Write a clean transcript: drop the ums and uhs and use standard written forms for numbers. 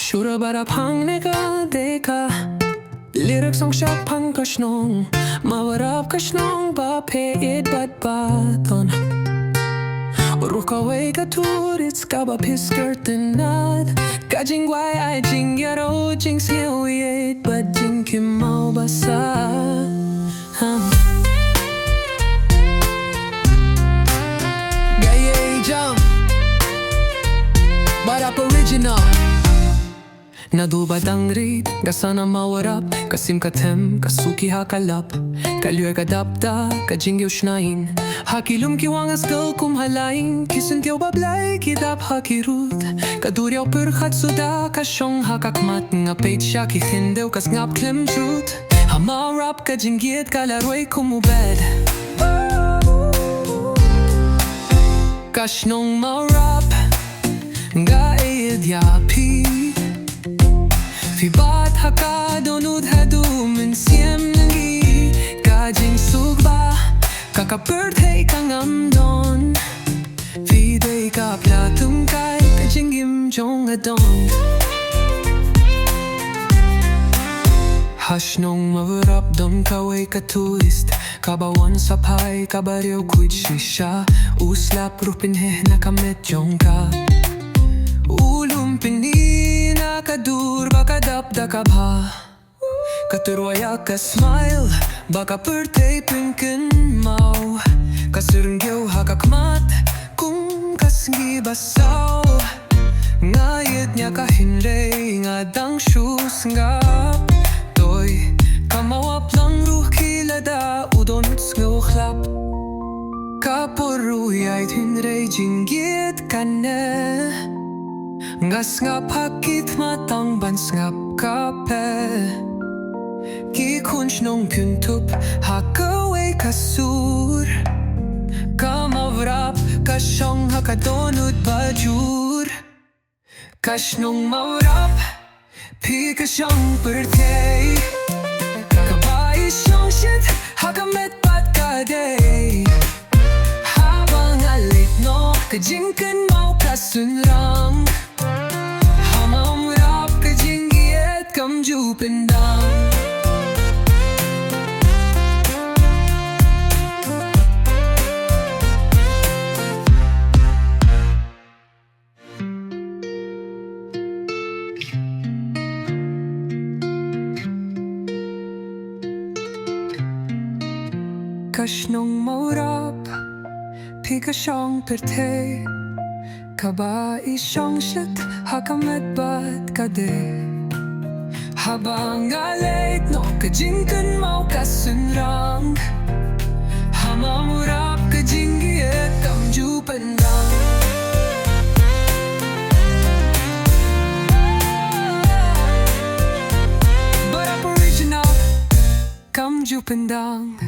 Shura bara pang nega deka Lyrics song shop pang ka shnong Mawarap ka shnong ba pe ieid bat baton Ruka way ka turits ka ba pisker tinad Ka jing wai ai jing yaro jing siya ieid But jing kim mau basa Gaye jump But up original Naduba dangrit, gasana mawarap Kasim katem, kasuki hakalap Kalyor kadapta, kajingyo shnain Hakilum kiwangas gal kumhalain Kisintiyaw bablay, kidap hakirut Kaduryaw perkhat suda, kasyong hakakmat Nga peit siya kihindew, kas ngap klem trut Hamarap, kajinggit, kalaroy kumubed Kashnong marap, nga ieid yapi Fi bat haka donut hadu min siem nangi Kajing sugba kakapert hey kangam don Fi day ka platum kai kajing im jong adon Hashnong mawarap don kaway ka turist Kabawan sapay kabaryaw kuit shisha Uslap rupin heh nakamet jong ka Ulum pinina kadur baka dapda kabha Katurwaya ka smile baka pertay pinkin mau Kasirngyaw hakakmat kung kasngi basaw Ngayit niya kahinlay nga dang shoes ngap Toy kamawap lang ruh kilada udonts ngawklap Kapuruyay tinray jinggit ka na Ngas ngap hakit matang bans ngap kape Kikunch nong kuntup hakaway kasur Kamavrap kasyong hakadonut bajur Kashnong mavrap pi kasyong pertay Kabay syong shit hakamet pat kaday Habang alit no kajingkan mau kasunrang Hamamrap kajing ieid kamju pendang Kashnong maurap pi kasyong pertay Kaba isyong shit hakamet bat kade Habang alit no kajingkan mau kasunrang Hamamurap kajing ieid kamju pendang But up original kamju pendang